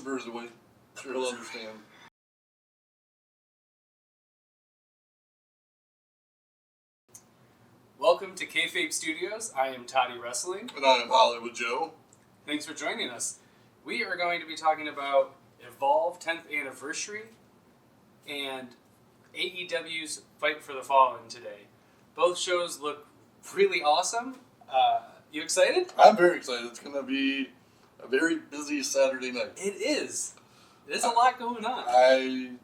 Bruiserweight. Sure, he'll understand. Welcome to Kayfabe Studios. I am Toddy Wrestling. And I am Hollywood Joe. Thanks for joining us. We are going to be talking about Evolve 10th Anniversary and AEW's Fight for the Fallen today. Both shows look really awesome. You excited? I'm very excited. It's going to be a very busy Saturday night. It is. There's a lot going on.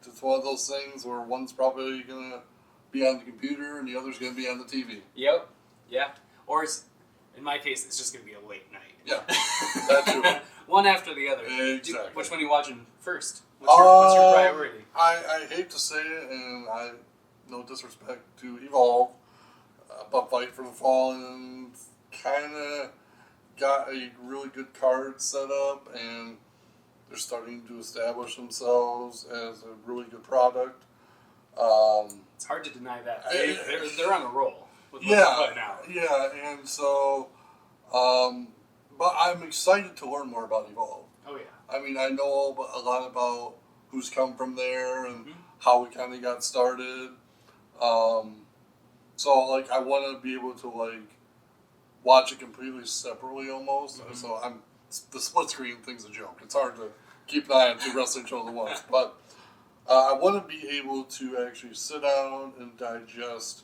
It's one of those things where one's probably going to be on the computer and the other's going to be on the TV. Yep. Yeah. Or in my case, it's just going to be a late night. Yeah. That too. One after the other. Exactly. Which one are you watching first? What's your priority? I hate to say it, and no disrespect to Evolve, but Fight for the Fallen kind of got a really good card set up, and they're starting to establish themselves as a really good product. It's hard to deny that. They're on a roll with what yeah, they're putting out. Yeah, and so, but I'm excited to learn more about Evolve. Oh, yeah. I mean, I know a lot about who's come from there and how we kind of got started. So, like, I want to be able to, watch it completely separately almost. Mm-hmm. So the split screen thing's a joke. It's hard to keep an eye on two wrestling shows at once. But I want to be able to actually sit down and digest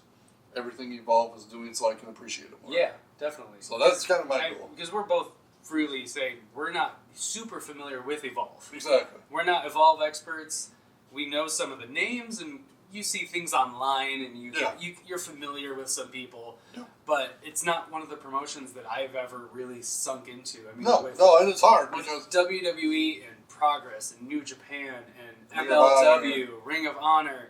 everything Evolve is doing so I can appreciate it more. Yeah, definitely. So that's kind of my goal. Because we're both freely saying we're not super familiar with Evolve. Exactly. We're not Evolve experts. We know some of the names, and you see things online, and you're familiar with some people. Yeah. But it's not one of the promotions that I've ever really sunk into. I mean, and it's hard because WWE and Progress and New Japan and MLW, Ring of Honor,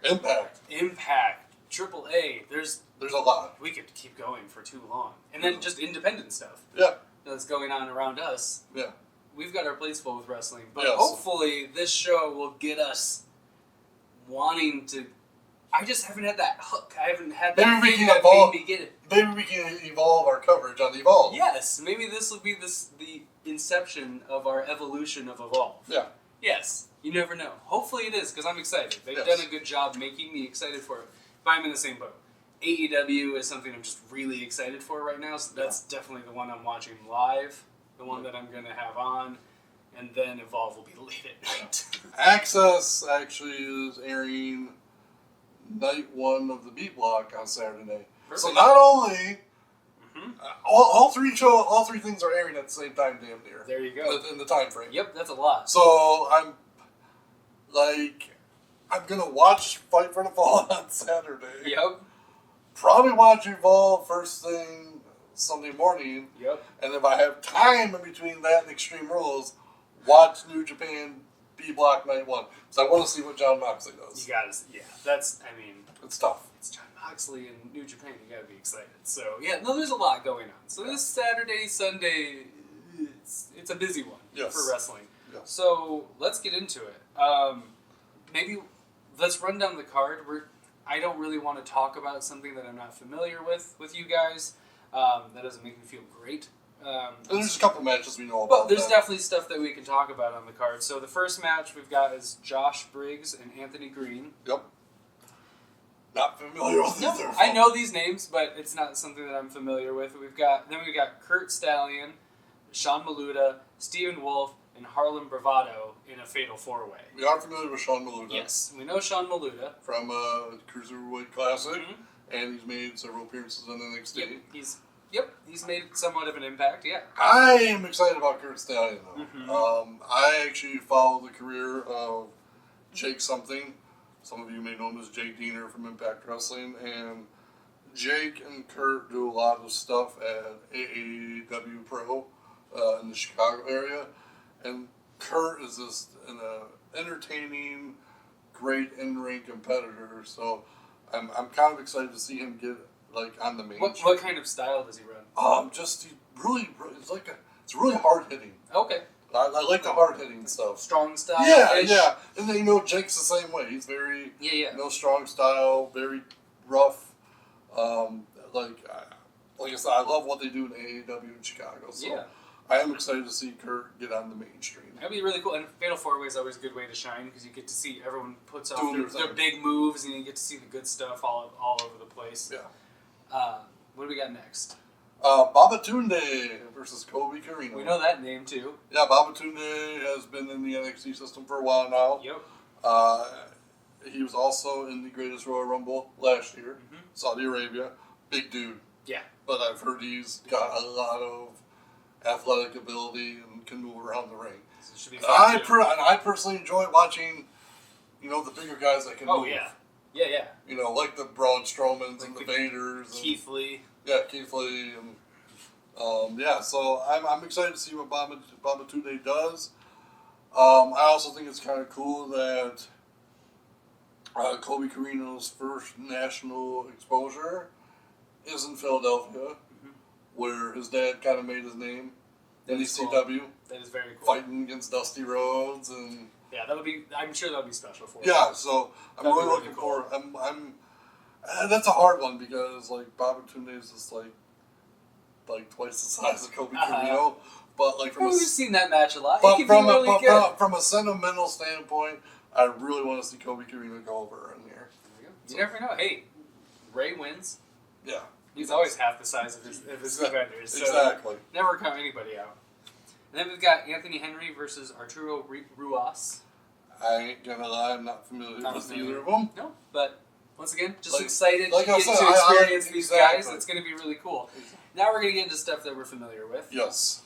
Impact, AAA. There's a lot. We could keep going for too long, and then just independent stuff. Yeah, that's going on around us. Yeah, we've got our plates full with wrestling, but hopefully this show will get us wanting to. I just haven't had that hook. I haven't had that thing that made me get it. Maybe we can evolve our coverage on Evolve. Yes, maybe this will be the inception of our evolution of Evolve. Yeah. Yes, you never know. Hopefully it is, because I'm excited. They've done a good job making me excited for it. But I'm in the same boat. AEW is something I'm just really excited for right now, so that's definitely the one I'm watching live, the one that I'm going to have on, and then Evolve will be late at night. Access actually is airing night one of the B Block on Saturday night. Perfect. So not only all three things are airing at the same time, damn near. There you go. In the time frame. Yep, that's a lot. So I'm gonna watch Fight for the Fallen on Saturday. Yep. Probably watch Evolve first thing Sunday morning. Yep. And if I have time in between that and Extreme Rules, watch New Japan B Block night one. So I want to see what Jon Moxley does. You gotta, that's, it's tough. It's Jon Moxley in New Japan. You gotta be excited. So there's a lot going on. So this Saturday, Sunday, it's a busy one for wrestling. Yes. So let's get into it. Maybe let's run down the card. I don't really want to talk about something that I'm not familiar with you guys. That doesn't make me feel great. There's a couple matches we know about. But there's definitely stuff that we can talk about on the card. So the first match we've got is Josh Briggs and Anthony Green. Yep. Not familiar with either. I know these names, but it's not something that I'm familiar with. We've got Kurt Stallion, Sean Maluda, Stephen Wolf, and Harlem Bravado in a fatal four-way. We are familiar with Sean Maluda. Yes, we know Sean Maluda from Cruiserweight Classic, and he's made several appearances on NXT. He's made somewhat of an impact. Yeah, I am excited about Kurt Stallion though. I actually follow the career of Jake something. Some of you may know him as Jake Diener from Impact Wrestling, and Jake and Kurt do a lot of stuff at AEW Pro in the Chicago area, and Kurt is just an entertaining, great in-ring competitor. So I'm kind of excited to see him get on the main. What kind of style does he run? It's really hard hitting. Okay. I like the hard hitting stuff. Strong style. Yeah. And then Jake's the same way. He's very no strong style, very rough. Like I said, I love what they do in AEW in Chicago. So I am excited to see Kurt get on the mainstream. That'd be really cool. And Fatal 4-Way is always a good way to shine because you get to see everyone puts off Doing their big moves and you get to see the good stuff all over the place. Yeah. What do we got next? Babatunde versus Kobe Carino. We know that name too. Yeah, Babatunde has been in the NXT system for a while now. Yep. He was also in the Greatest Royal Rumble last year, Saudi Arabia. Big dude. Yeah. But I've heard he's got a lot of athletic ability and can move around the ring. So it should be And fun I personally enjoy watching, the bigger guys that can move. Oh, yeah. Yeah. Like the Braun Strowmans and the Vaders. Keith Lee. Yeah, Keith Lee. And, so I'm excited to see what Babatunde does. I also think it's kind of cool that Kobe Carino's first national exposure is in Philadelphia, where his dad kind of made his name in ECW. Cool. That is very cool. Fighting against Dusty Rhodes and. Yeah, I'm sure that'll be special for him. Yeah, so I'm really looking forward. I'm. That's a hard one because Babatunde is just like twice the size of Kobe Carino, but we've seen that match a lot. But it can be really good. From a sentimental standpoint, I really want to see Kobe Carino go over in here. You never know. Hey, Ray wins. Yeah. He's always half the size of his competitors. So exactly. Never count anybody out. And then we've got Anthony Henry versus Arturo Ruas. I ain't gonna lie, I'm not familiar with either of them. No, but once again, just excited to get to experience these guys. It's going to be really cool. Now we're going to get into stuff that we're familiar with. Yes.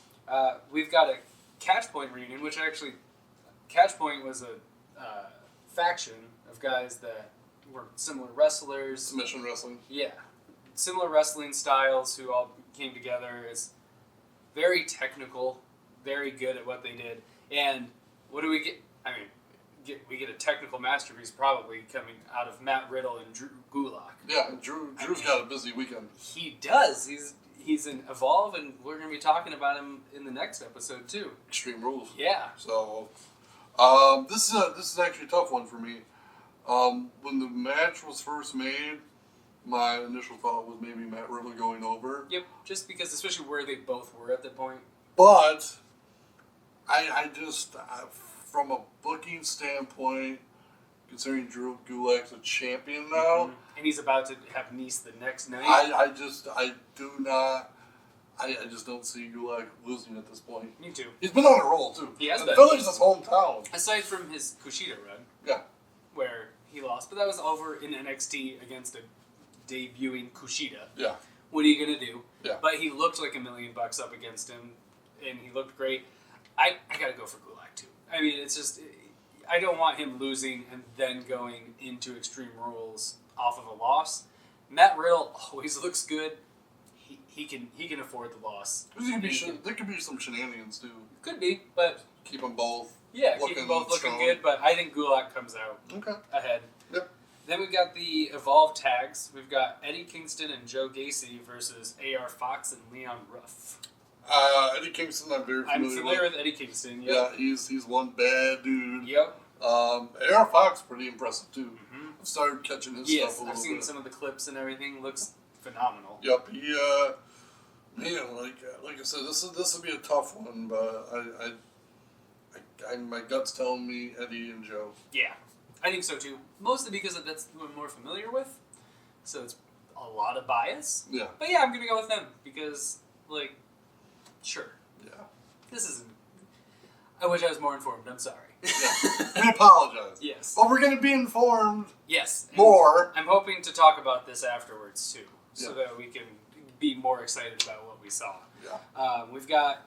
We've got a Catchpoint reunion, which actually, Catchpoint was a faction of guys that were similar wrestlers. Submission wrestling. Yeah. Similar wrestling styles who all came together. It's very technical, very good at what they did. And what do we get? We get a technical masterpiece probably coming out of Matt Riddle and Drew Gulak. Yeah, Drew's got a busy weekend. He does. He's in Evolve, and we're going to be talking about him in the next episode too. Extreme Rules. Yeah. So, this is actually a tough one for me. When the match was first made, my initial thought was maybe Matt Riddle going over. Yep, just because, especially where they both were at that point. But I just, from a booking standpoint, considering Drew Gulak's a champion now, and he's about to have Nice the next night. I just don't see Gulak losing at this point. Me too. He's been on a roll too. He has been. Philly's his hometown. Aside from his Kushida run. Yeah. Where he lost, but that was over in NXT against a debuting Kushida. Yeah. What are you gonna do? Yeah. But he looked like $1 million up against him, and he looked great. I gotta go for Gulak too. I mean, it's just I don't want him losing and then going into Extreme Rules off of a loss. Matt Riddle always looks good. He can afford the loss. There could be some shenanigans too. Could be, but keep them both. Yeah, keep them both looking good. But I think Gulak comes out ahead. Yep. Then we've got the Evolve tags. We've got Eddie Kingston and Joe Gacy versus AR Fox and Leon Ruff. Eddie Kingston, I'm very familiar with. I'm familiar with Eddie Kingston. Yep. Yeah, he's one bad dude. Yep. AR Fox pretty impressive too. I've started catching his stuff a little bit. I've seen some of the clips and everything. Looks phenomenal. Yep. He like I said, this will be a tough one, but I my gut's telling me Eddie and Joe. Yeah, I think so too. Mostly because that's who I'm more familiar with, so it's a lot of bias. Yeah. But yeah, I'm gonna go with them because, sure. Yeah. This isn't. I wish I was more informed. I'm sorry. Yeah. We apologize. Yes. But we're gonna be informed. Yes. More. I'm hoping to talk about this afterwards too, so that we can be more excited about what we saw. Yeah. We've got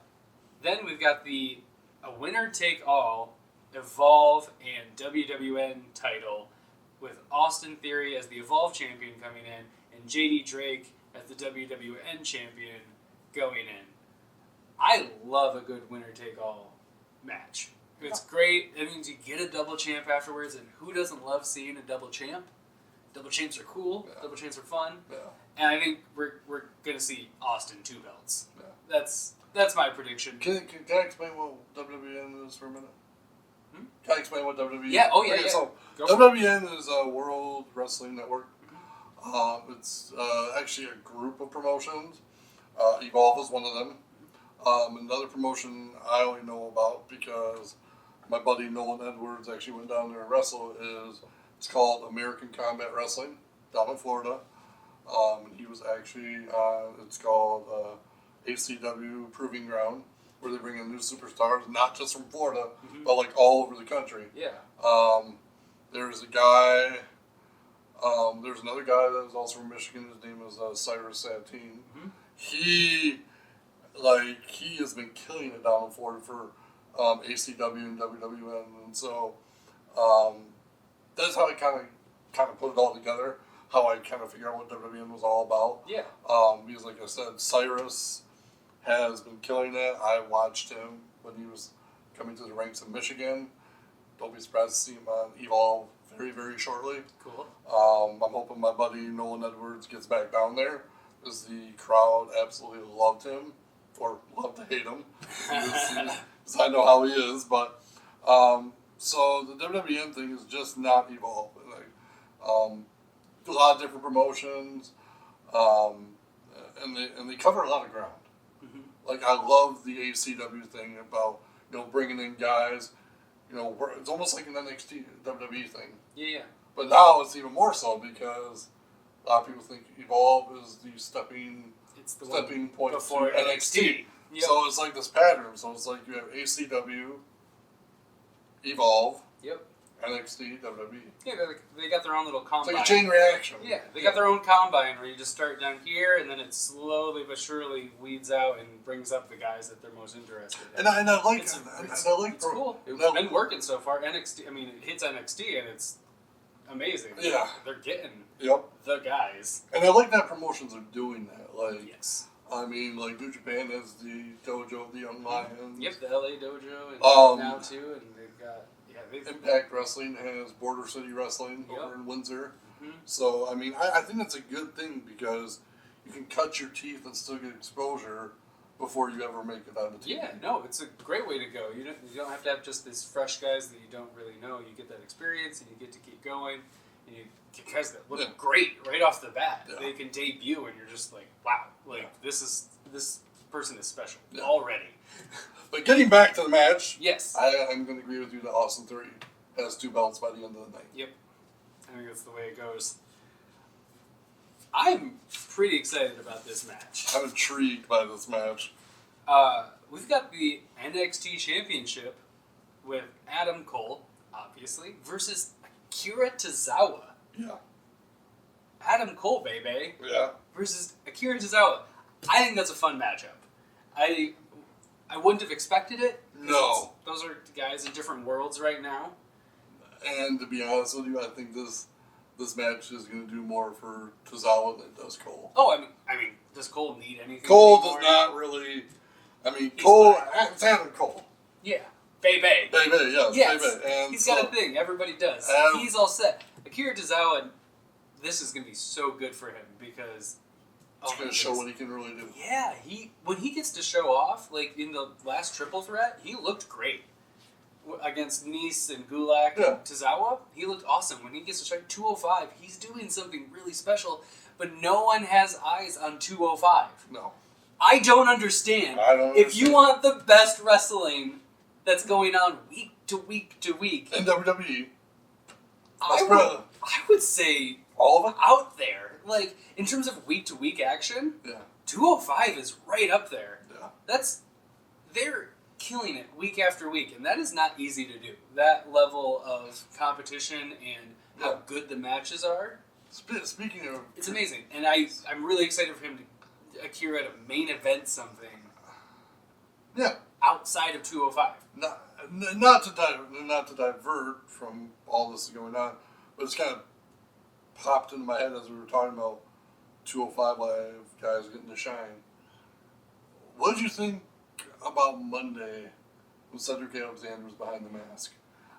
the a winner take all Evolve and WWN title with Austin Theory as the Evolve champion coming in and JD Drake as the WWN champion going in. I love a good winner take all match. It's great. It means you get a double champ afterwards, and who doesn't love seeing a double champ? Double champs are cool. Yeah. Double champs are fun. Yeah. And I think we're gonna see Austin 2 belts. Yeah. That's my prediction. Can I explain what WWN is for a minute? Can I explain what WWN is? Yeah. Oh yeah. Okay, so WWN is a World Wrestling Network. It's actually a group of promotions. Evolve is one of them. Another promotion I only know about because my buddy Nolan Edwards actually went down there and wrestled it's called American Combat Wrestling down in Florida. And he was actually it's called ACW Proving Ground, where they bring in new superstars, not just from Florida, but like all over the country. Yeah. There's a guy. There's another guy that is also from Michigan. His name is Cyrus Satine. He has been killing it down in Florida for ACW and WWN, and so that's how I kind of put it all together. How I kind of figure out what WWN was all about. Yeah. Because like I said, Cyrus has been killing it. I watched him when he was coming to the ranks in Michigan. Don't be surprised to see him on Evolve very, very shortly. Cool. I'm hoping my buddy Nolan Edwards gets back down there, because the crowd absolutely loved him, or love to hate him, because I know how he is. But so the WWN thing is just not Evolve. A lot of different promotions, and they cover a lot of ground. Like, I love the ACW thing about bringing in guys. It's almost like an NXT WWE thing. Yeah. But now it's even more so because a lot of people think Evolve is the stepping point before to NXT. Yep. So it's like this pattern. So it's like you have ACW, Evolve, Yep. NXT, WWE. Yeah, they got their own little combine. It's like a chain reaction. Yeah, they got their own combine where you just start down here, and then it slowly but surely weeds out and brings up the guys that they're most interested in. And I like it's cool. It's been working so far. NXT, I mean, it hits NXT, and it's amazing. Yeah. They're getting the guys. And I like that promotions are doing that. Like, yes. I mean, like, New Japan has the Dojo of the Young Lions. Yep, the LA Dojo, and now too, and they've got... Impact Wrestling has Border City Wrestling over in Windsor. So, I mean, I think that's a good thing because you can cut your teeth and still get exposure before you ever make it on the TV. Yeah, no, it's a great way to go. You don't have to have just these fresh guys that you don't really know. You get that experience and you get to keep going. And you get guys that look great right off the bat. Yeah. They can debut and you're just like, wow, this person is special already. But getting back to the match, yes, I'm going to agree with you that Austin 3 has 2 belts by the end of the night. Yep. I think that's the way it goes. I'm pretty excited about this match. I'm intrigued by this match. We've got the NXT Championship with Adam Cole, obviously, versus Akira Tozawa. Yeah. Adam Cole, baby. Yeah. Versus Akira Tozawa. I think that's a fun matchup. I wouldn't have expected it. No. Those are guys in different worlds right now. And to be honest with you, I think this match is going to do more for Tozawa than it does Cole. Oh, I mean, does Cole need anything? Cole does not really. I mean, Cole. It's Adam Cole. Yeah. Bebe. Bebe, yes. Bebe. And he's got a thing. Everybody does. He's all set. Akira Tozawa, this is going to be so good for him because... It's going to show what he can really do. Yeah, when he gets to show off, like in the last triple threat, he looked great. Against Nice and Gulak and Tozawa, he looked awesome. When he gets to show 205, he's doing something really special, but no one has eyes on 205. No. I don't understand. If you want the best wrestling that's going on week to week to week... In WWE. I would say... All of it? Out there. Like, in terms of week-to-week action, 205 is right up there. Yeah. They're killing it week after week, and that is not easy to do. That level of competition and how good the matches are. Speaking of... It's amazing. And I'm really excited for him Akira to main event something. Yeah. Outside of 205. Not to divert from all this going on, but it's kind of popped into my head as we were talking about 205 Live guys getting to shine. What did you think about Monday when Cedric Alexander was behind the mask?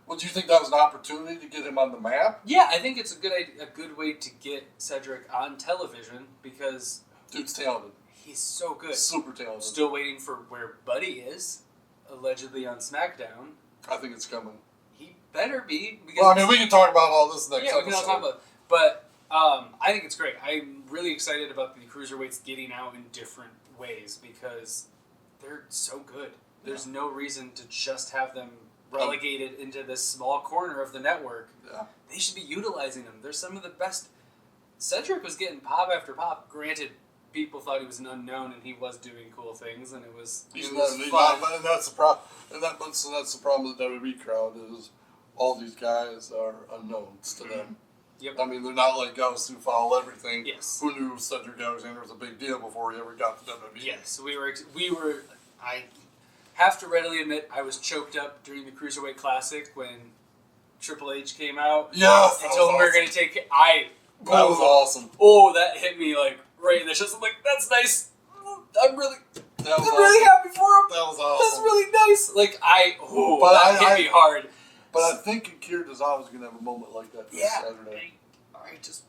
Well, do you think that was an opportunity to get him on the map? Yeah, I think it's a good way to get Cedric on television because... Dude's talented. He's so good. Super talented. Still waiting for where Buddy is, allegedly on SmackDown. I think it's coming. He better be. Because well, I mean, we can talk about all this next episode. Yeah, we can talk about it. But I think it's great. I'm really excited about the cruiserweights getting out in different ways because they're so good. There's no reason to just have them relegated into this small corner of the network. Yeah. They should be utilizing them. They're some of the best. Cedric was getting pop after pop. Granted, people thought he was an unknown, and he was doing cool things, and it was fun. And that's the problem. And that's the problem with the WWE crowd is all these guys are unknowns to them. Yep. I mean, they're not like us who follow everything. Yes. Who knew Cedric Alexander was a big deal before he ever got to WWE? Yes, we were. I have to readily admit, I was choked up during the Cruiserweight Classic when Triple H came out. Yes. I told him we were going to take it. That was awesome. Oh, that hit me like right in the chest. I'm like, that's nice. I'm really happy for him. That was awesome. That's really nice. Like that hit me hard. But I think Akira Tozawa is going to have a moment like that this Saturday.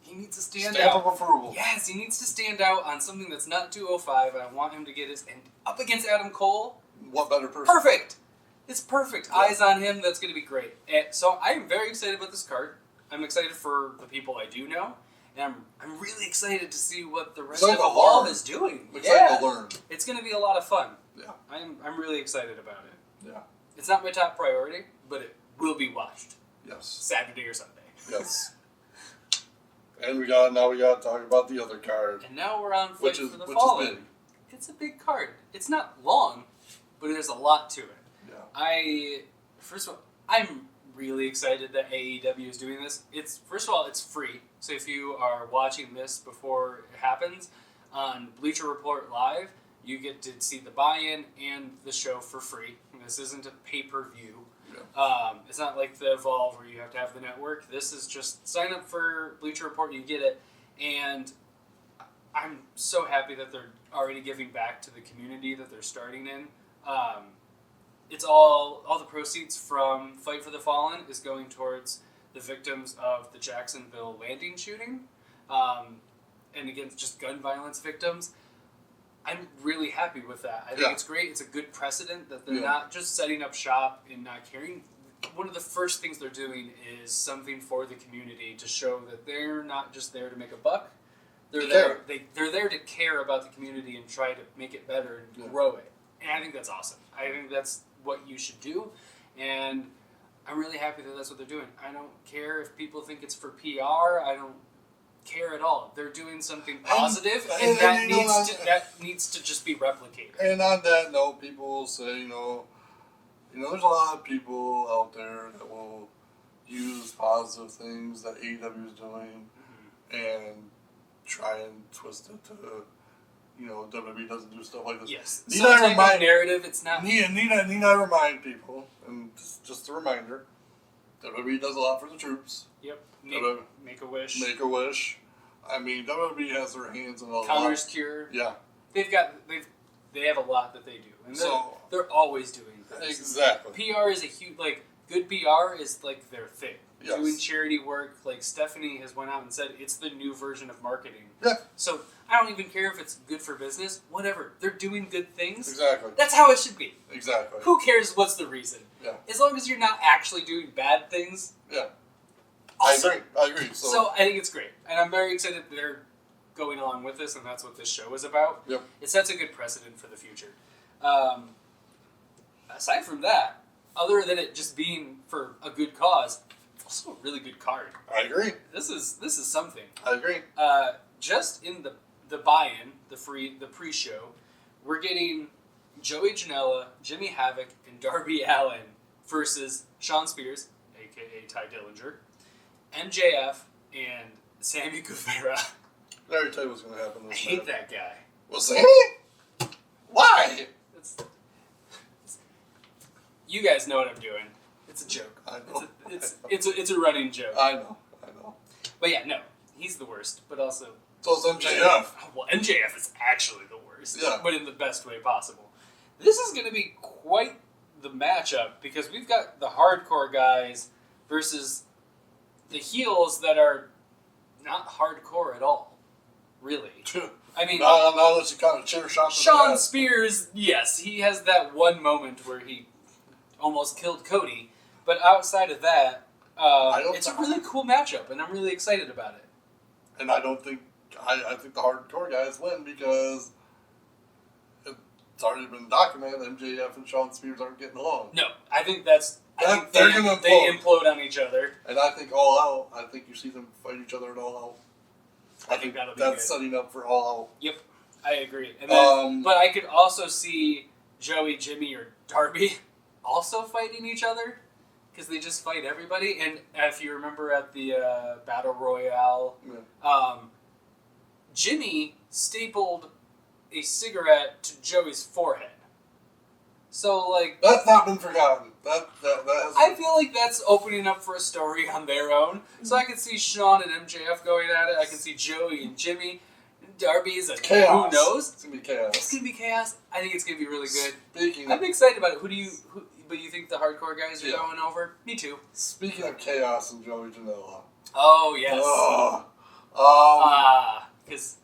He needs to stand Stamp out. of approval. Yes, he needs to stand out on something that's not 205. I want him to get his and up against Adam Cole. What better person? Perfect. It's perfect. Yeah. Eyes on him. That's going to be great. And so I'm very excited about this card. I'm excited for the people I do know. And I'm really excited to see what the rest of Evolve is doing. I'm excited to learn. It's going to be a lot of fun. Yeah. I'm really excited about it. Yeah. It's not my top priority, but it will be watched. Yes. Saturday or Sunday. Yes. And we got to talk about the other card. And now we're on Fight for the Fallen. Fallen. Is big. It's a big card. It's not long, but there's a lot to it. Yeah. First of all, I'm really excited that AEW is doing this. First of all, it's free. So if you are watching this before it happens on Bleacher Report Live, you get to see the buy-in and the show for free. This isn't a pay-per-view. Yeah. It's not like the Evolve where you have to have the network. This is just sign up for Bleacher Report and you get it. And I'm so happy that they're already giving back to the community that they're starting in. It's all the proceeds from Fight for the Fallen is going towards the victims of the Jacksonville landing shooting, and against just gun violence victims. I'm really happy with that. I think it's great. It's a good precedent that they're not just setting up shop and not caring. One of the first things they're doing is something for the community to show that they're not just there to make a buck. They're there to care about the community and try to make it better and grow it. And I think that's awesome. I think that's what you should do. And I'm really happy that that's what they're doing. I don't care if people think it's for PR. I don't care at all. They're doing something positive, and that needs to just be replicated. And on that note, people will say, there's a lot of people out there that will use positive things that AEW is doing and try and twist it to, WWE doesn't do stuff like this. Yes. Need I narrative, it's not... Need I remind people, and just a reminder, WWE does a lot for the troops. Yep. Make a wish. Make a wish. I mean, WWE has their hands in a lot. Counters Cure. Yeah. They have a lot that they do. And they're always doing things. Exactly. PR is a huge, good PR is their thing. Yes. Doing charity work, Stephanie has went out and said it's the new version of marketing. Yeah. So I don't even care if it's good for business. Whatever. They're doing good things. Exactly. That's how it should be. Exactly. Who cares what's the reason? Yeah. As long as you're not actually doing bad things. Yeah. Awesome. I agree. So I think it's great. And I'm very excited that they're going along with this, and that's what this show is about. Yep. It sets a good precedent for the future. Aside from that, other than it just being for a good cause, also a really good card. I agree. This is something. I agree. Just in the buy-in, the pre-show, we're getting Joey Janela, Jimmy Havoc, and Darby Allin versus Sean Spears, aka Ty Dillinger, MJF, and Sammy Guevara. I already tell you what's going to happen. I hate that guy. Well, Sammy? Why? You guys know what I'm doing. It's a joke. I know. It's a running joke. I know. But yeah, no, he's the worst. But also, so is MJF. Well, MJF is actually the worst. Yeah. But in the best way possible. This is going to be quite the matchup because we've got the hardcore guys versus the heels that are not hardcore at all. Really. I mean, now that you kind of cheer Sean Spears, yes, he has that one moment where he almost killed Cody, but outside of that, it's a really cool matchup, and I'm really excited about it. And I don't think I think the hardcore guys win because it's already been documented MJF and Shawn Spears aren't getting along. No, I think they're going to implode on each other. And I think All Out, I think you see them fight each other at All Out. I think that'll be that's good. setting up for All Out. Yep, I agree. And then, but I could also see Joey, Jimmy, or Darby also fighting each other because they just fight everybody. And if you remember at the Battle Royale, Jimmy stapled a cigarette to Joey's forehead. So, like... That's not been forgotten. That I feel like that's opening up for a story on their own. So I can see Shawn and MJF going at it. I can see Joey and Jimmy. Darby is chaos. Who knows? It's going to be chaos. It's going to be chaos. I think it's going to be really good. Speaking I'm excited about it. But you think the hardcore guys are going over? Me too. Speaking of chaos and Joey Janela. Oh, yes. Because...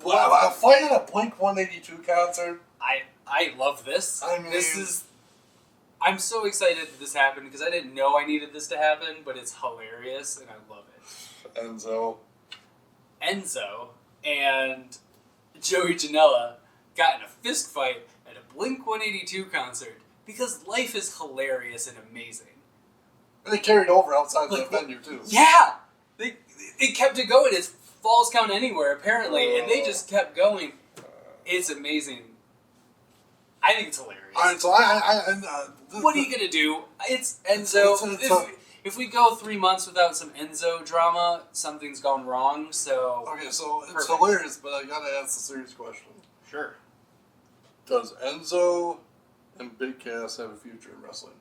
I'm fighting a Blink-182 concert. I love this. I mean... I'm so excited that this happened because I didn't know I needed this to happen, but it's hilarious and I love it. Enzo and Joey Janela got in a fist fight at a Blink-182 concert because life is hilarious and amazing. And they carried over outside the venue, too. Yeah! They kept it going. It's Falls Count Anywhere, apparently, and they just kept going. It's amazing. I think it's hilarious. All right, so what are you going to do? It's Enzo. If we go 3 months without some Enzo drama, something's gone wrong, so... Okay, so it's hilarious, but I got to ask a serious question. Sure. Does Enzo and Big Cass have a future in wrestling?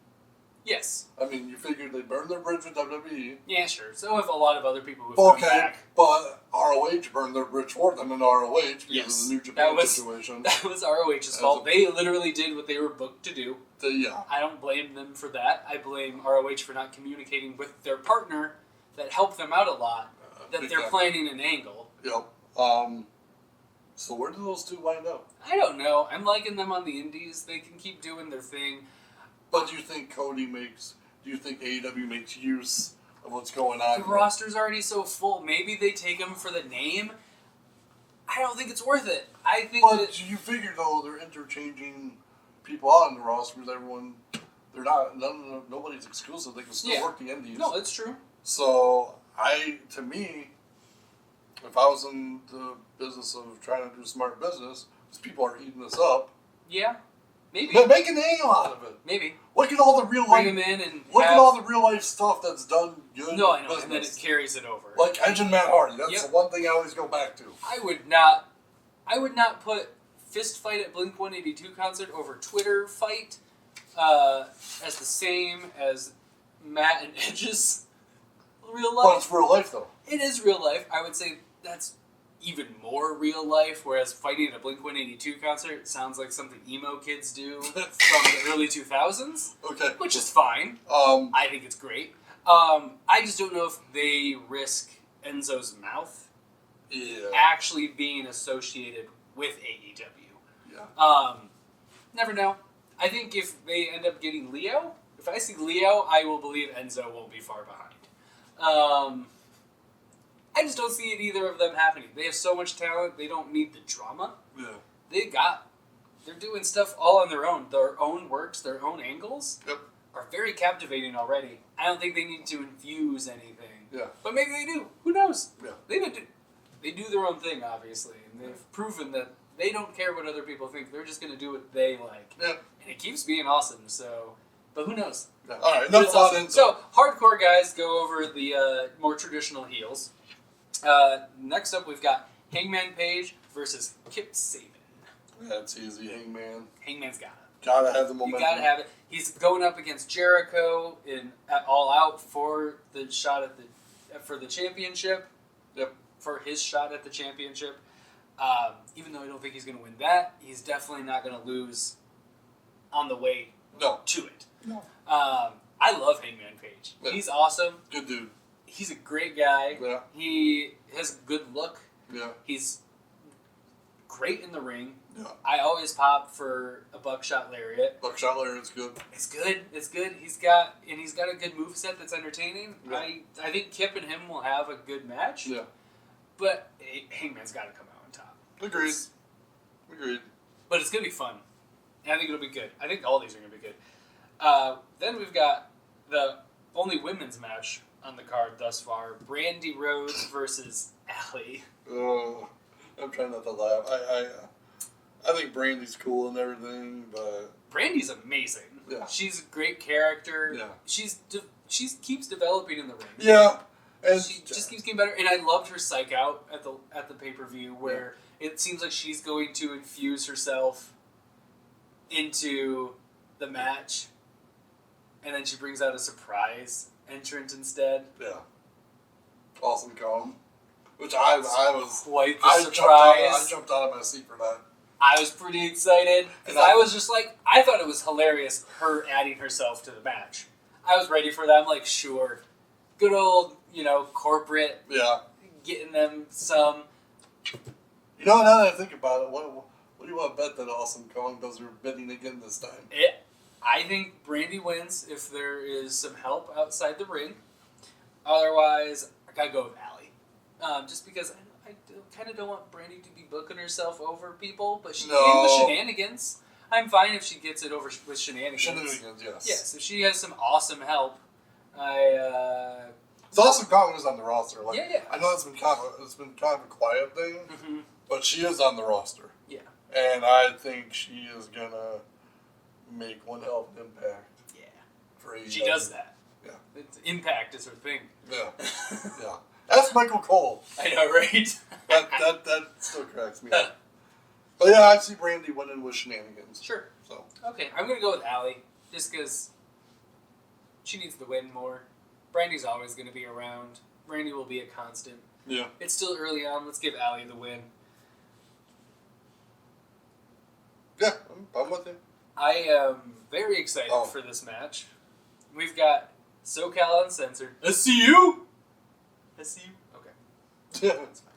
Yes. I mean, you figured they burned their bridge with WWE. Yeah, sure. So have a lot of other people who've come back. But ROH burned their bridge for them in ROH because of the New Japan situation. That was ROH's fault. They literally did what they were booked to do. Yeah. I don't blame them for that. I blame ROH for not communicating with their partner that helped them out a lot, that they're planning an angle. Yep. So where do those two wind up? I don't know. I'm liking them on the indies. They can keep doing their thing. But do you think do you think AEW makes use of what's going on? The roster's already so full. Maybe they take them for the name. I don't think it's worth it. But you figure, though, they're interchanging people out on the roster because nobody's exclusive. They can still work the indies. No, that's true. So, to me, if I was in the business of trying to do smart business, because people are eating this up. Yeah. Maybe. Make a name out of it. Maybe. Look at all the real life. Bring them in and look at all the real life stuff that's done good. No, I know, business. and then it carries it over. Like Edge and Matt Hardy. That's the one thing I always go back to. I would not put fist fight at Blink-182 concert over Twitter fight as the same as Matt and Edge's real life. But it's real life, though. It is real life. I would say that's even more real life, whereas fighting at a Blink-182 concert sounds like something emo kids do from the early 2000s. Okay. Which is fine. I think it's great. I just don't know if they risk Enzo's mouth actually being associated with AEW. Yeah. Never know. I think if they end up getting Leo, if I see Leo, I will believe Enzo won't be far behind. I just don't see it either of them happening. They have so much talent, they don't need the drama. Yeah. They're doing stuff all on their own. Their own works, their own angles are very captivating already. I don't think they need to infuse anything. Yeah. But maybe they do. Who knows? Yeah. They do their own thing, obviously. And they've proven that they don't care what other people think. They're just going to do what they like. Yeah. And it keeps being awesome, so... But who knows? Yeah. All right, enough about Enzo. So, hardcore guys go over the more traditional heels. Next up, we've got Hangman Page versus Kip Sabian. That's easy, Hangman. Hangman's got it. Gotta have the momentum. You gotta have it. He's going up against Jericho at All Out for the shot for the championship. Yep. For his shot at the championship. Even though I don't think he's going to win that, he's definitely not going to lose on the way to it. No. I love Hangman Page. Yeah. He's awesome. Good dude. He's a great guy. Yeah. He has a good look. Yeah. He's great in the ring. Yeah. I always pop for a buckshot lariat. Buckshot lariat's good. It's good. It's good. He's got a good moveset that's entertaining. Yeah. I think Kip and him will have a good match. Yeah. But Hangman's got to come out on top. Agreed. But it's going to be fun. And I think it'll be good. I think all these are going to be good. Then we've got the only women's match on the card thus far. Brandy Rhodes versus Allie. Oh, I'm trying not to laugh. I think Brandy's cool and everything, but... Brandy's amazing. Yeah. She's a great character. Yeah. She keeps developing in the ring. Yeah. And she just keeps getting better. And I loved her psych out at the pay-per-view where it seems like she's going to infuse herself into the match, and then she brings out a surprise entrant instead. Yeah. Awesome Kong. Which I was... Quite the surprise. I jumped out of my seat for that. I was pretty excited, because I was just like, I thought it was hilarious, her adding herself to the match. I was ready for that. I'm like, sure. Good old, corporate. Yeah. Getting them some. Now that I think about it, what do you want to bet that Awesome Kong does her bidding again this time? I think Brandy wins if there is some help outside the ring. Otherwise, I gotta go with Allie. Just because I kind of don't want Brandy to be booking herself over people, but she can with shenanigans. I'm fine if she gets it over with shenanigans. Shenanigans, yes. Yes, if she has some awesome help, So Awesome Kong is on the roster. Like, yeah. I know it's been kind of a quiet thing, but she is on the roster. Yeah. And I think she is gonna make one hell of an impact. Yeah. For AEW. She does that. Yeah. Impact is her thing. Yeah. Yeah. That's Michael Cole. I know, right? that still cracks me up. But yeah, I see Brandy winning with shenanigans. Sure. So okay, I'm gonna go with Allie just because she needs to win more. Brandy's always gonna be around. Brandy will be a constant. Yeah. It's still early on. Let's give Allie the win. Yeah, I'm with you. I am very excited for this match. We've got SoCal Uncensored. SCU? SCU? Okay. Yeah. That's fine.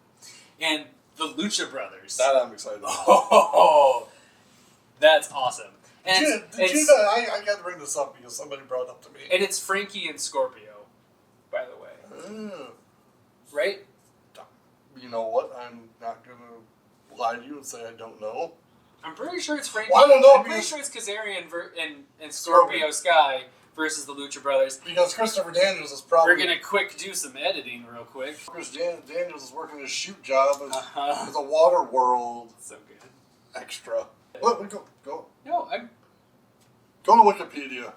And the Lucha Brothers. That I'm excited about. Oh, that's awesome. And I got to bring this up because somebody brought it up to me. And it's Frankie and Scorpio, by the way. Right? You know what? I'm not going to lie to you and say I don't know. I'm pretty sure it's Frankie. Well, I don't know. I'm pretty sure it's Kazarian and Scorpio Sky versus the Lucha Brothers. Because Christopher Daniels is probably... We're going to do some editing real quick. Chris Daniels is working his shoot job as a Water World so good. extra. What? Go. No, I'm... Go to Wikipedia.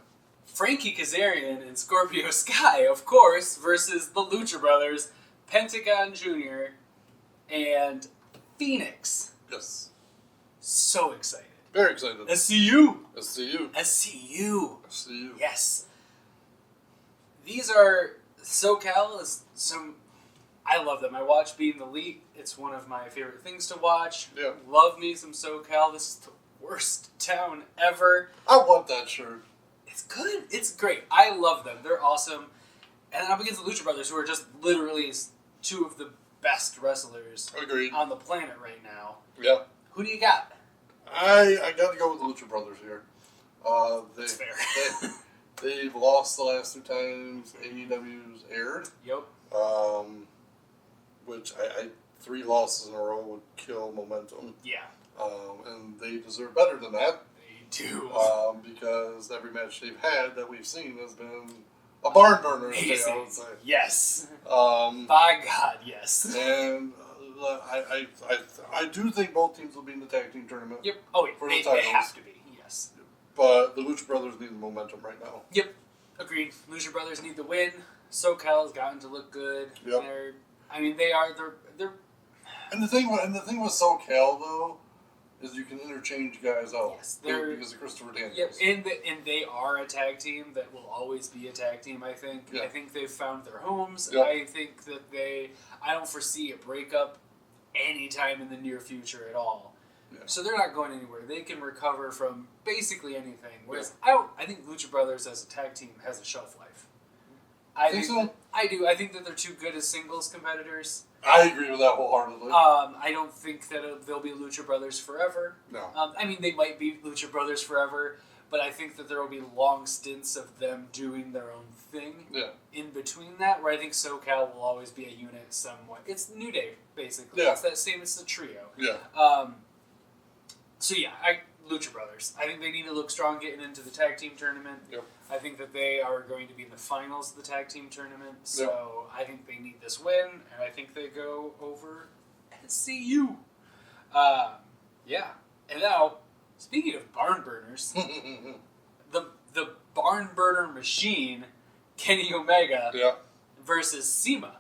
Frankie Kazarian and Scorpio Sky, of course, versus the Lucha Brothers, Pentagon Jr., and Phoenix. Yes. So excited. Very excited. SCU. SCU. SCU. SCU. Yes. These are SoCal is some. I love them. I watch Being the Elite. It's one of my favorite things to watch. Yeah. Love me some SoCal. This is the worst town ever. I want that shirt. It's good. It's great. I love them. They're awesome. And then up against the Lucha Brothers, who are just literally two of the best wrestlers on the planet right now. Yeah. Who do you got? I got to go with the Lucha Brothers here. That's fair. They've lost the last 2 times AEW's aired. Yep. Which 3 losses in a row would kill momentum. Yeah. And they deserve better than that. They do. Because every match they've had that we've seen has been a barn burner. Amazing. I would say. Yes. By God, yes. And I do think both teams will be in the tag team tournament. Yep. Oh, wait. For They the titles. have to be. Yes. But the Lucha Brothers need the momentum right now. Yep. Agreed. Lucha Brothers need the win. SoCal has gotten to look good. Yep. They're. And the thing with SoCal though is you can interchange guys out. Yes, because of Christopher Daniels. Yep. And they are a tag team that will always be a tag team. I think. Yeah. I think they've found their homes. Yep. I think that I don't foresee a breakup anytime in the near future at all. Yeah. So they're not going anywhere. They can recover from basically anything. Whereas I think Lucha Brothers as a tag team has a shelf life. I think so? I do. I think that they're too good as singles competitors. I agree with that wholeheartedly. I don't think that they'll be Lucha Brothers forever. No. They might be Lucha Brothers forever, but I think that there will be long stints of them doing their own thing. Yeah. In between that, where I think SoCal will always be a unit somewhat. It's New Day, basically. Yeah. It's that same. It's the trio. Yeah. So yeah, Lucha Brothers. I think they need to look strong getting into the tag team tournament. Yep. I think that they are going to be in the finals of the tag team tournament. So I think they need this win, and I think they go over SCU. Yeah. And now, speaking of barn burners, the barn burner machine, Kenny Omega, versus Sema,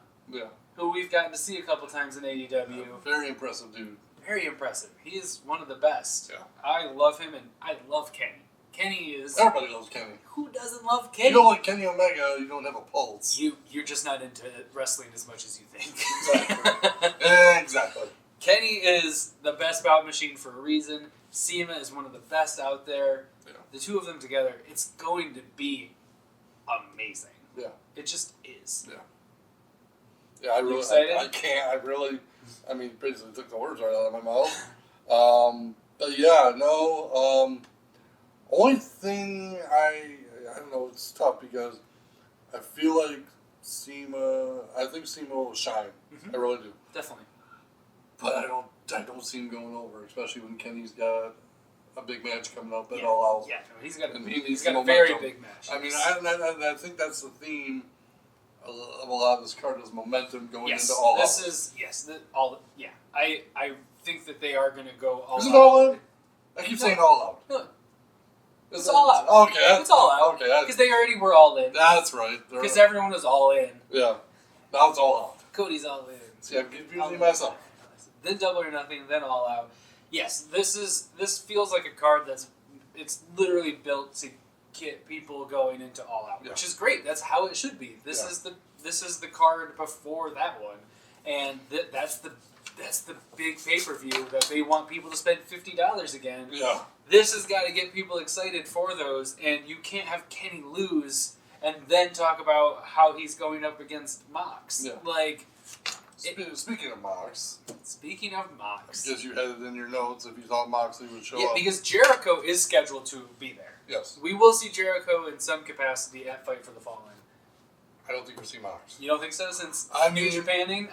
who we've gotten to see a couple times in AEW. Very impressive dude. Very impressive. He is one of the best. Yeah. I love him, and I love Kenny. Kenny is... Everybody loves Kenny. Who doesn't love Kenny? You don't like Kenny Omega, you don't have a pulse. You're just not into wrestling as much as you think. Exactly. Exactly. Kenny is the best bout machine for a reason. Sema is one of the best out there. Yeah. The two of them together, it's going to be amazing. Yeah. It just is. Yeah. Yeah, I really... excited? I can't. I mean, basically took the words right out of my mouth. But yeah, no. Only thing I don't know, it's tough because I feel like I think Sema will shine. Mm-hmm. I really do. Definitely. But I don't see him going over, especially when Kenny's got a big match coming up at All Out. Yeah, he's got a very big match. I mean, I think that's the theme of a lot of this card is momentum going into All Out. I think that they are going to go All Out. Is it All Out? I keep saying All Out. No. It's All Out. Okay. It's All Out. Okay. Because they already were all in. That's right. Because everyone was all in. Yeah. Now it's All Out. Cody's all in. See, I'm confusing myself. Then Double or Nothing, then All Out. Yes, this feels like a card it's literally built to get people going into All Out, which is great. That's how it should be. This is the card before that one, and that's the big pay-per-view that they want people to spend $50 again. Yeah. This has got to get people excited for those, and you can't have Kenny lose and then talk about how he's going up against Mox. Yeah. Speaking of Mox. Because you had it in your notes if you thought Moxley would show up. Yeah, because Jericho is scheduled to be there. Yes. We will see Jericho in some capacity at Fight for the Fallen. I don't think we'll see Mox. You don't think so? Since New Japaning?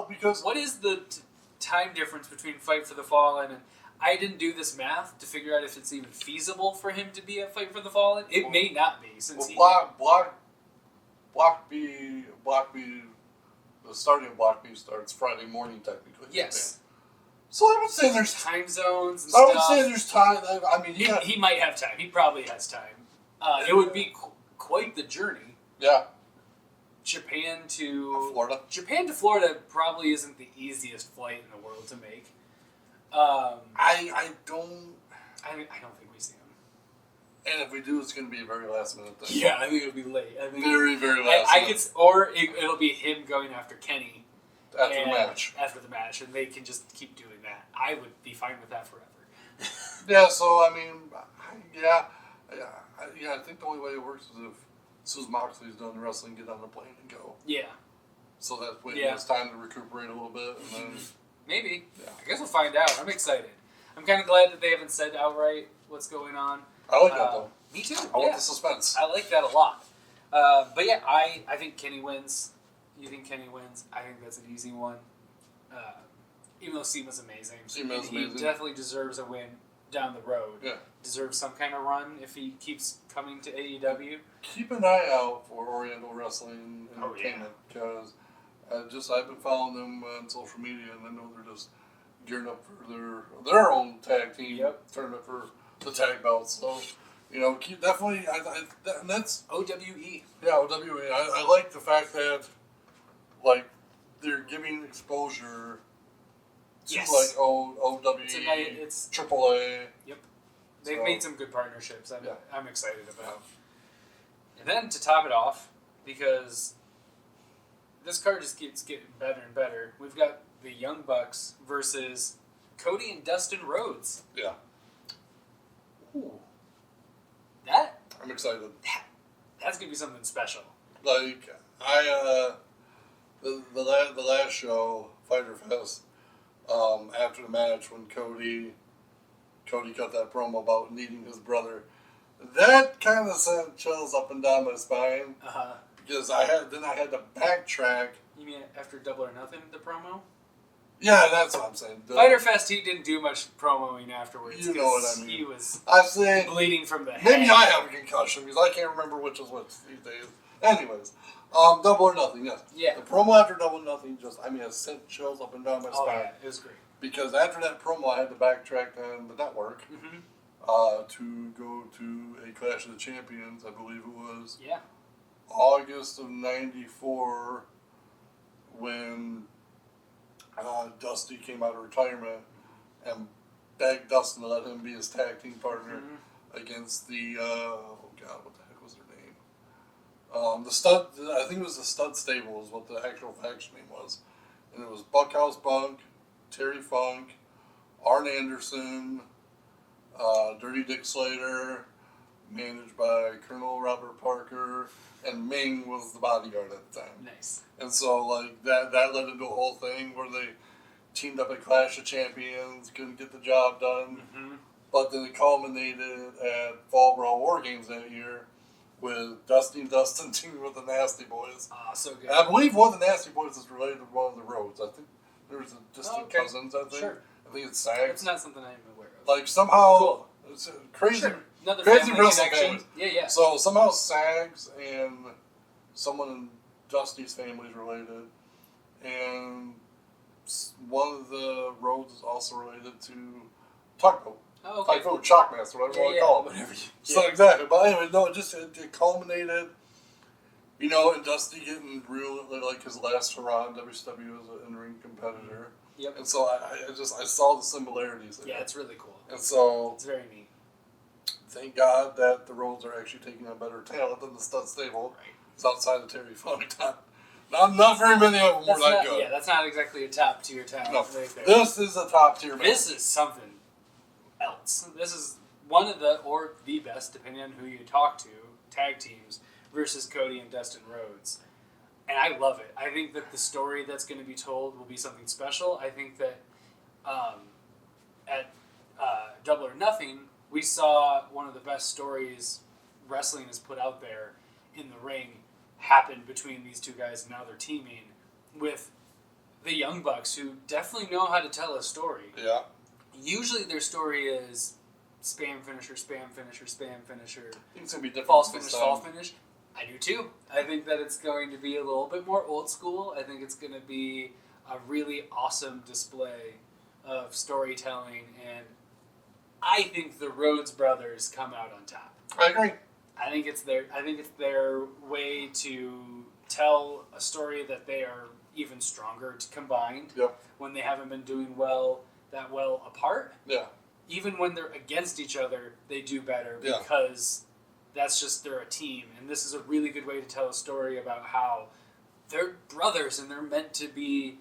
Because... What is the time difference between Fight for the Fallen and... I didn't do this math to figure out if it's even feasible for him to be at Fight for the Fallen. It may not be, since Block B... The starting of Block B starts Friday morning, technically. Yes. So I would say there's time zones and stuff. I would say there's time. I mean, he might have time. He probably has time. It would be quite the journey. Yeah. Japan to Florida. Japan to Florida probably isn't the easiest flight in the world to make. I don't think we see him. And if we do, it's going to be a very last minute thing. Yeah, I think it'll be late. Very, very last minute. It'll be him going after Kenny after the match, and they can just keep doing that. I would be fine with that forever. Yeah. So I mean, I think the only way it works is if as soon as Moxley's done wrestling, get on the plane and go. Yeah. So that way he has time to recuperate a little bit, and then maybe. Yeah. I guess we'll find out. I'm excited. I'm kind of glad that they haven't said outright what's going on. I like that, though. Me too. I want the suspense. I like that a lot. But yeah, I think Kenny wins. You think Kenny wins? I think that's an easy one. Even though Sema's amazing. He definitely deserves a win down the road. Yeah. Deserves some kind of run if he keeps coming to AEW. Keep an eye out for Oriental Wrestling Entertainment because I've been following them on social media, and I know they're just gearing up for their own tag team tournament for the tag belts. So, keep definitely. And that's OWE. Yeah, OWE. I like the fact that they're giving exposure to OWE, it's AAA. Yep. They've made some good partnerships. I'm excited about. And then to top it off, because this card just keeps getting better and better, we've got the Young Bucks versus Cody and Dustin Rhodes. Yeah. Ooh. I'm excited. That's gonna be something special. The last show, Fyter Fest, after the match when Cody cut that promo about needing his brother, that kind of sent chills up and down my spine. Because I had to backtrack. You mean after Double or Nothing, the promo? Yeah, that's what I'm saying. Fighter Fest, he didn't do much promoing afterwards. You know what I mean. He was I say bleeding from the head. maybe I have a concussion because I can't remember which is which these days. Anyways, Double or Nothing, yes. Yeah. The promo after Double or Nothing it sent chills up and down my spine. Yeah, it was great. Because after that promo, I had to backtrack on the network to go to a Clash of the Champions, I believe it was. Yeah. August of '94 when Dusty came out of retirement and begged Dustin to let him be his tag team partner against the what the heck was their name? The Stud, I think it was the Stud Stable is what the actual faction name was, and it was Buckhouse Bunk, Terry Funk, Arn Anderson, Dirty Dick Slater, managed by Colonel Robert Parker, and Ming was the bodyguard at the time. Nice. And so, like, that led into a whole thing where they teamed up at Clash of Champions, couldn't get the job done. But then it culminated at Fall Brawl War Games that year with Dusty and Dustin teaming with the Nasty Boys. So good. And I believe one of the Nasty Boys is related to one of the Rhodes. I think there's a distant cousins, I think. Sure. I think it's Sags. It's not something I'm aware of. Like, somehow... Cool. It's a crazy... Sure. Another crazy family wrestling connection. family. Yeah. So somehow Sags and someone in Dusty's family is related, and one of the Rhodes is also related to Tugboat. Oh, okay. Tugboat Shockmaster, whatever you want to call it. Whatever. So exactly. But anyway, no, it culminated, and Dusty getting real, like his last hurrah in WCW as an in-ring competitor. Yep. And so I saw the similarities there. Yeah, it's really cool. And so it's very neat. Thank God that the Rhodes are actually taking on better talent than the Stud Stable. Right. It's outside of Terry Funk. Not very many of them were that good. Yeah, that's not exactly a top tier talent. No, right there. this is a top tier match. This is something else. This is one of the, or the best, depending on who you talk to, tag teams versus Cody and Dustin Rhodes. And I love it. I think that the story that's going to be told will be something special. I think that at Double or Nothing, we saw one of the best stories wrestling has put out there in the ring happen between these two guys, and now they're teaming with the Young Bucks, who definitely know how to tell a story. Yeah. Usually their story is spam finisher, spam finisher, spam finisher. I think it's going to be different. False finish, false finish. I do too. I think that it's going to be a little bit more old school. I think it's going to be a really awesome display of storytelling, and I think the Rhodes brothers come out on top. I agree. I think it's their way to tell a story that they are even stronger combined. Yep. When they haven't been doing that well apart. Yeah. Even when they're against each other, they do better because that's just they're a team, and this is a really good way to tell a story about how they're brothers and they're meant to be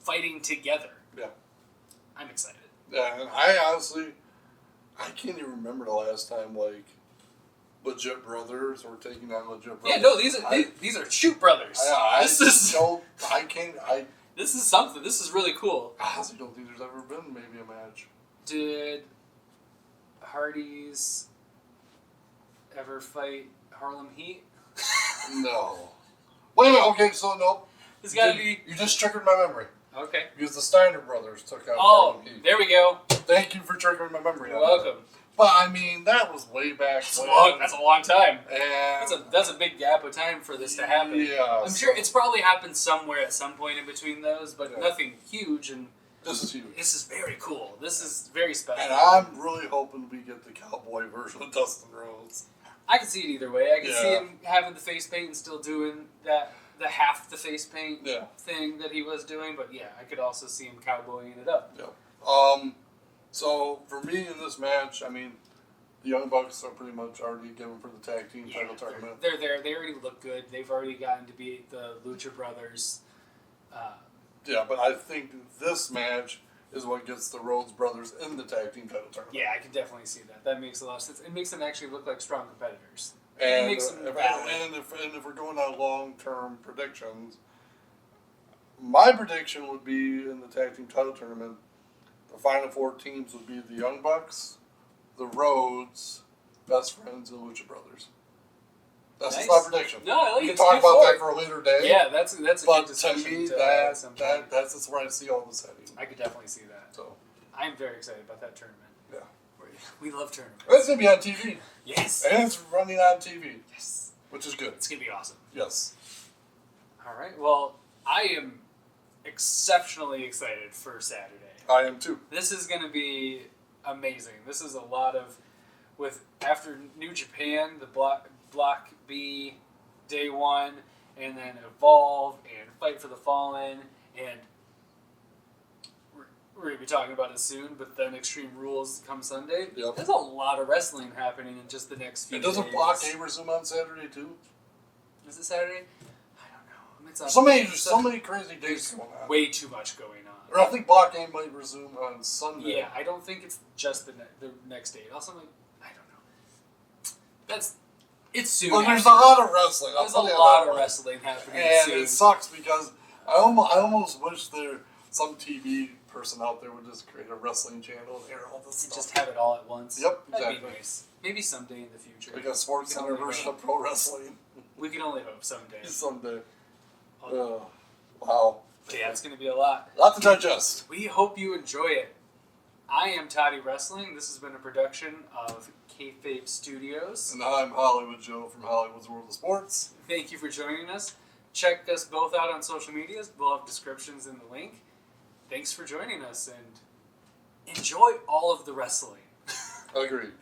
fighting together. Yeah. I'm excited. Yeah, and I can't even remember the last time legit brothers were taking on legit brothers. Yeah, no, these are shoot brothers. This is something. This is really cool. I honestly don't think there's ever been maybe a match. Did Hardy's ever fight Harlem Heat? No. Wait a minute. Okay, so no. It's got to be. You just triggered my memory. Okay. Because the Steiner brothers took out Harlem Heat. There we go. Thank you for triggering my memory. You're welcome. But I mean, that was way back. That's a long time. And that's a big gap of time for this to happen. Yeah. I'm sure it's probably happened somewhere at some point in between those, but nothing huge. And this is huge. This is very cool. This is very special. And I'm really hoping we get the cowboy version of Dustin Rhodes. I can see it either way. I can see him having the face paint and still doing the half the face paint thing that he was doing, but I could also see him cowboying it up. Yeah. So for me in this match, I mean, the Young Bucks are pretty much already given for the tag team title tournament. They're there. They already look good. They've already gotten to beat the Lucha Brothers. But I think this match is what gets the Rhodes brothers in the tag team title tournament. Yeah, I can definitely see that. That makes a lot of sense. It makes them actually look like strong competitors. And, it makes them if we're going on long-term predictions, my prediction would be in the tag team title tournament, the final four teams would be the Young Bucks, the Rhodes, Best Friends, and Lucha Brothers. That's Nice. just my prediction. No, I like we it. can talk It's about good that it. for a later day. Yeah, that's a But good to discussion me, to have sometime. that's where I see all this heading. I could definitely see that. So I'm very excited about that tournament. yeah, We love tournaments. it's gonna be on TV. Yes. And it's running on TV. Yes. Which is good. It's gonna be awesome. Yes. All right. Well, I am exceptionally excited for Saturday. I am too. This is going to be amazing. This is a lot of, after New Japan, the Block B, Day 1, and then Evolve, and Fight for the Fallen, and we're going to be talking about it soon, but then Extreme Rules come Sunday. Yep. There's a lot of wrestling happening in just the next few And days. doesn't Block A resume on Saturday too? Is it Saturday? I don't know. It's on, So many crazy days going on. way too much going on. Or I think Block A might resume on Sunday. Yeah, I don't think it's just the next date. Also, I don't know. It's soon. But there's after. a lot of wrestling. There's a lot of wrestling happening And soon. it sucks because I almost wish some TV person out there would just create a wrestling channel and air all this stuff. Just have it all at once. Yep, That'd exactly. be nice. Maybe someday in the future. Like a Sports Center version of pro wrestling. We can only hope someday. Someday. Oh, Wow. but yeah, it's going to be a lot. A lot to digest. We hope you enjoy it. I am Toddy Wrestling. This has been a production of Kayfabe Studios. And I'm Hollywood Joe from Hollywood's World of Sports. Thank you for joining us. Check us both out on social medias. We'll have descriptions in the link. Thanks for joining us, and enjoy all of the wrestling. Agreed.